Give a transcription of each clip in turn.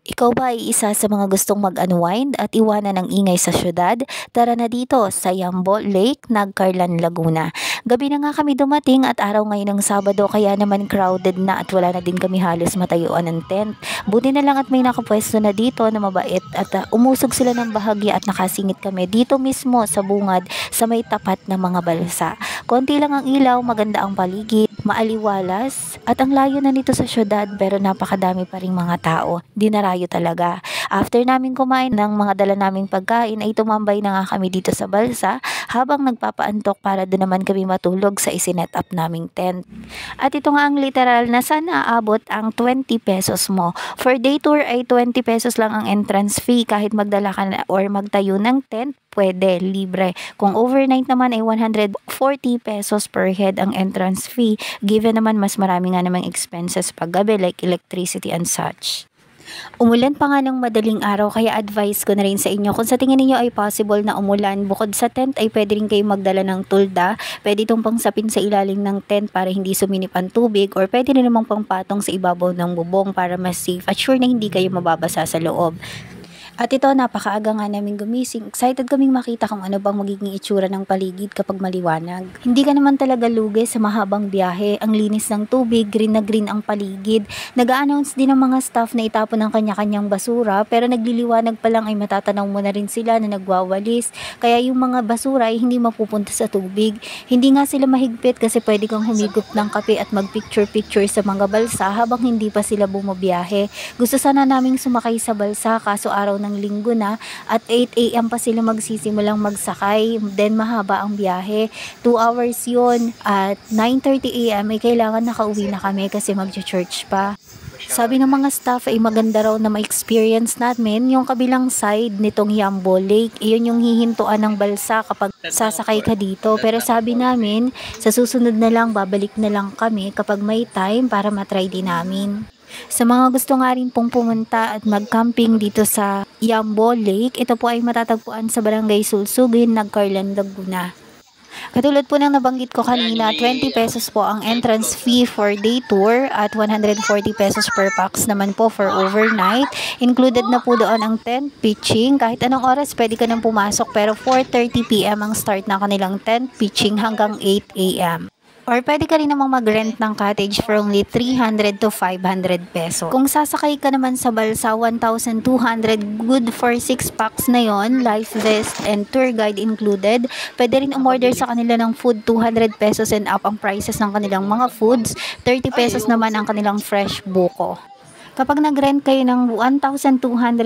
Ikaw ba ay isa sa mga gustong mag-unwind at iwanan ang ingay sa syudad? Tara na dito sa Yambo Lake, Nagcarlan, Laguna. Gabi na nga kami dumating at araw ngayon ng Sabado kaya naman crowded na at wala na din kami halos matayuan ng tent. Buti na lang at may nakapwesto na dito na mabait at umusog sila ng bahagya at nakasingit kami dito mismo sa bungad sa may tapat ng mga balsa. Konti lang ang ilaw, maganda ang paligid, maaliwalas at ang layo na nito sa syudad pero napakadami pa ring mga tao. Dinarayo talaga. After namin kumain ng mga dala naming pagkain ay tumambay na nga kami dito sa balsa habang nagpapaantok para doon naman kami matulog sa isinet up naming tent. At ito nga ang literal na sana aabot ang 20 pesos mo. For day tour ay 20 pesos lang ang entrance fee kahit magdala ka na or magtayo ng tent pwede, libre. Kung overnight naman ay 140 pesos per head ang entrance fee. Given naman mas marami nga namang expenses pag gabi like electricity and such. Umulan pa nga ng madaling araw kaya advice ko na rin sa inyo kung sa tingin niyo ay possible na umulan bukod sa tent ay pwede rin kayo magdala ng tulda, pwede itong pangsapin sa ilalim ng tent para hindi suminip ang tubig or pwede rin namang pangpatong sa ibabaw ng bubong para mas safe at sure na hindi kayo mababasa sa loob. At ito, napakaaga nga namin gumising. Excited kaming makita kung ano bang magiging itsura ng paligid kapag maliwanag. Hindi ka naman talaga lugi sa mahabang biyahe. Ang linis ng tubig, green na green ang paligid. Nag-a-announce din ng mga staff na itapon ang kanya-kanyang basura pero nagliliwanag pa lang ay matatanaw mo na rin sila na nagwawalis. Kaya yung mga basura ay hindi mapupunta sa tubig. Hindi nga sila mahigpit kasi pwede kang humigop ng kape at mag-picture-picture sa mga balsa habang hindi pa sila bumabiyahe. Gusto sana naming sumakay sa balsa kaso araw ng linggo na at 8 AM pa sila magsisimulang magsakay, then mahaba ang biyahe, 2 hours yun at 9:30 AM ay kailangan nakauwi na kami kasi magcha-church pa. Sabi ng mga staff ay maganda raw na ma-experience namin yung kabilang side nitong Yambo Lake. Iyon yung hihintuan ng balsa kapag sasakay ka dito. Pero sabi namin, sa susunod na lang, babalik na lang kami kapag may time para matry din namin. Sa mga gusto nga rin pong pumunta at mag-camping dito sa Yambo Lake, ito po ay matatagpuan sa Barangay Sulsugin, Nagcarlan, Laguna. Katulad po ng nabanggit ko kanina, 20 pesos po ang entrance fee for day tour at 140 pesos per pax naman po for overnight. Included na po doon ang tent pitching. Kahit anong oras pwede ka nang pumasok pero 4:30 PM ang start ng kanilang tent pitching hanggang 8 AM. Or pwede ka rin namang mag-rent ng cottage for only 300 to 500 peso. Kung sasakay ka naman sa balsa, 1,200 good for 6 packs na yon, life vest and tour guide included. Pwede rin umorder sa kanila ng food, 200 pesos and up ang prices ng kanilang mga foods, 30 pesos naman ang kanilang fresh buko. Kapag nag-rent kayo ng 1,200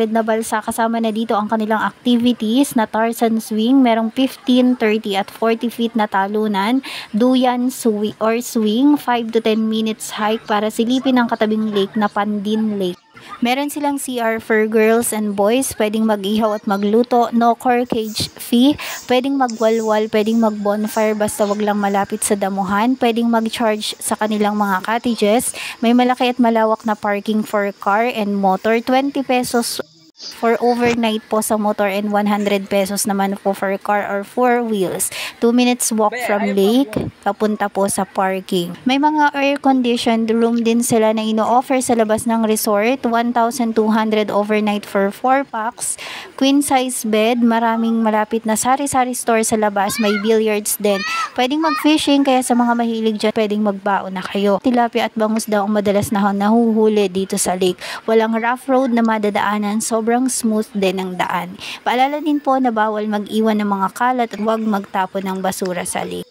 na balsa, kasama na dito ang kanilang activities na Tarzan swing, merong 15, 30 at 40 feet na talunan, duyan swing, 5 to 10 minutes hike para silipin ang katabing lake na Pandin Lake. Meron silang CR for girls and boys, pwedeng mag-ihaw at magluto, no core cage fee, pwedeng magwalwal, pwedeng mag-bonfire basta wag lang malapit sa damuhan, pwedeng mag-charge sa kanilang mga cottages, may malaki at malawak na parking for car and motor, 20 pesos for overnight po sa motor and 100 pesos naman po for car or 4 wheels. 2 minutes walk from lake, papunta po sa parking. May mga air-conditioned room din sila na ino-offer sa labas ng resort, 1,200 overnight for 4 packs. Queen size bed, maraming malapit na sari-sari store sa labas, may billiards din. Pwedeng mag-fishing kaya sa mga mahilig dyan, pwedeng magbaon na kayo. Tilapia at bangus daw ang madalas na nahuhuli dito sa lake. Walang rough road na madadaanan, sobrang smooth din ang daan. Paalala din po na bawal mag-iwan ng mga kalat at huwag magtapon ng basura sa lake.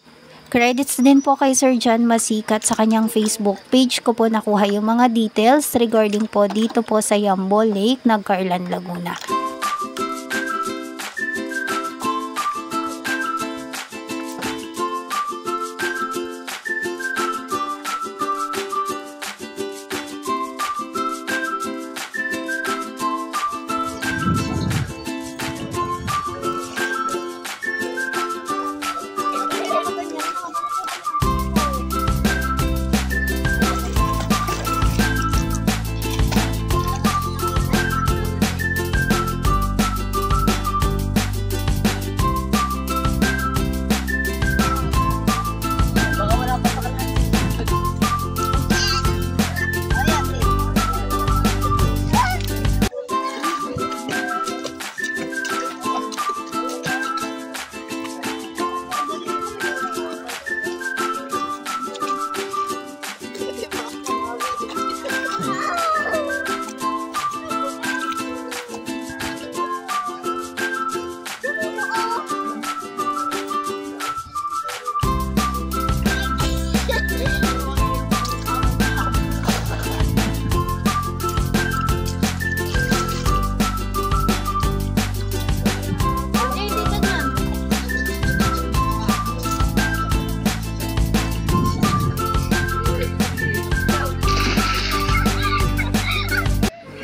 Credits din po kay Sir John Masikat sa kanyang Facebook page ko po nakuha yung mga details regarding po dito po sa Yambo Lake, Nagcarlan, Laguna.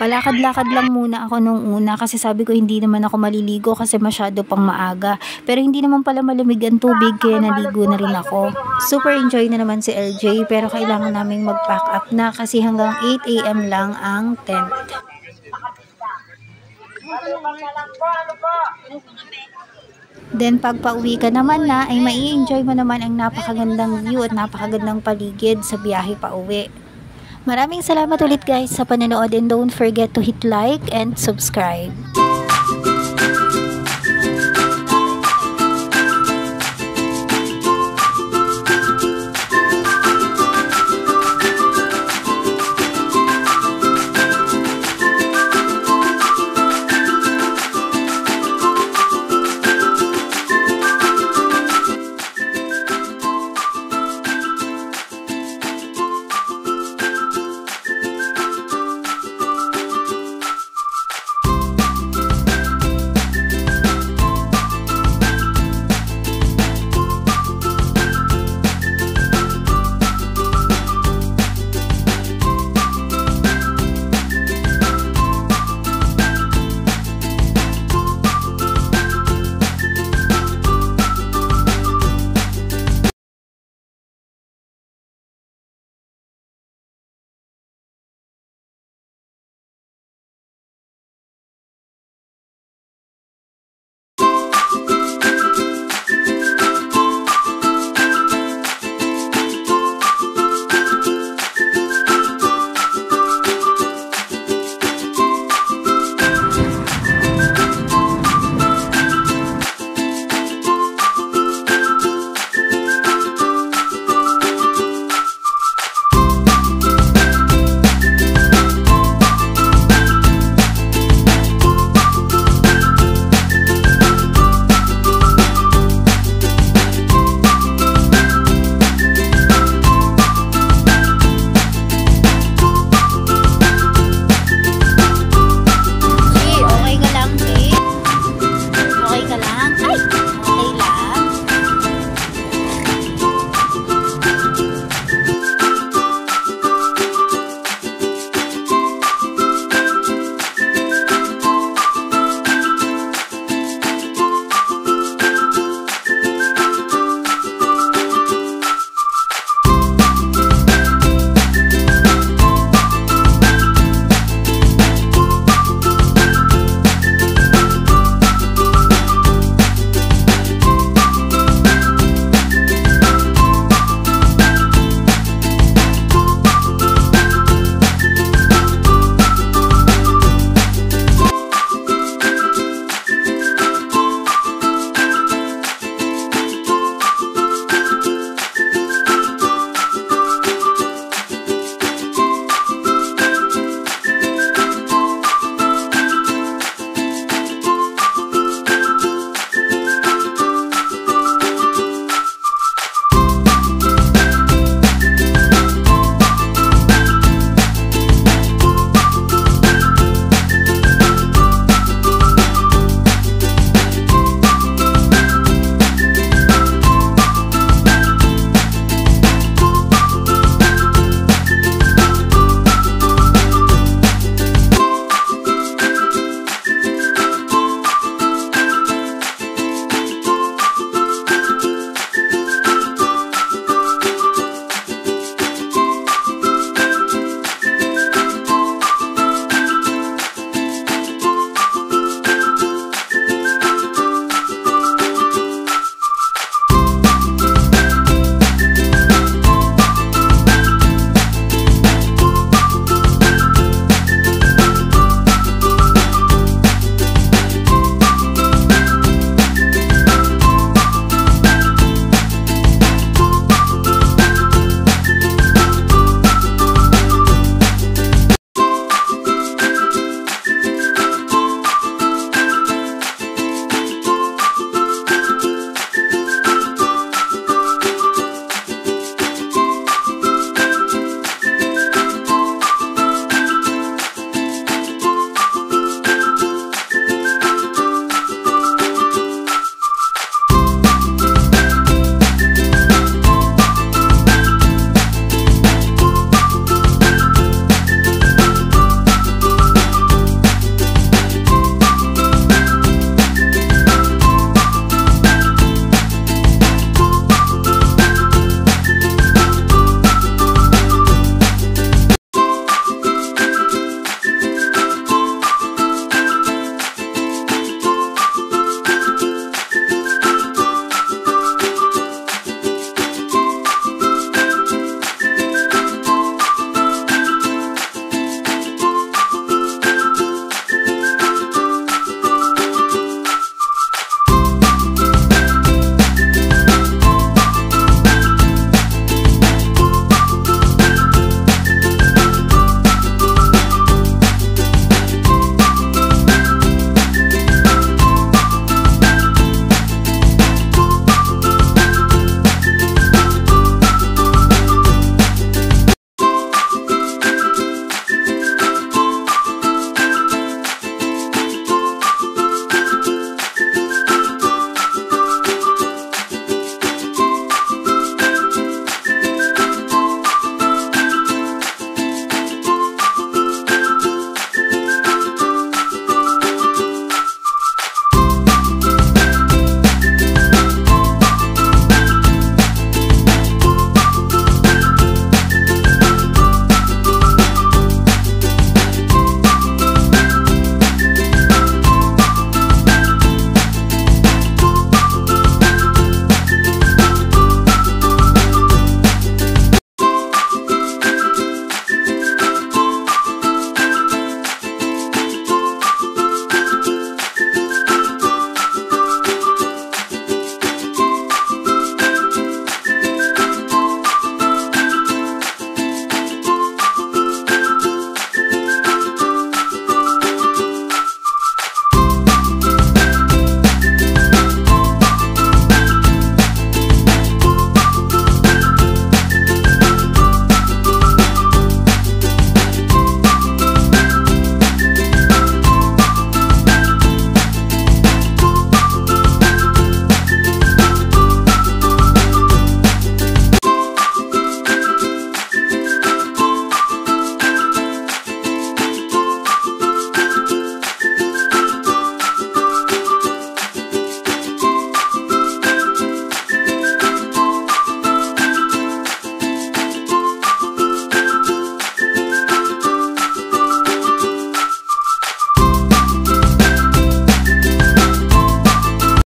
Palakad-lakad lang muna ako nung una kasi sabi ko hindi naman ako maliligo kasi masyado pang maaga. Pero hindi naman pala malamig ang tubig kaya naligo na rin ako. Super enjoy na naman si LJ pero kailangan naming mag-pack up na kasi hanggang 8 AM lang ang tent. Then pag pauwi ka naman na ay mai-enjoy mo naman ang napakagandang view at napakagandang paligid sa biyahe pauwi. Maraming salamat ulit guys sa panonood and don't forget to hit like and subscribe.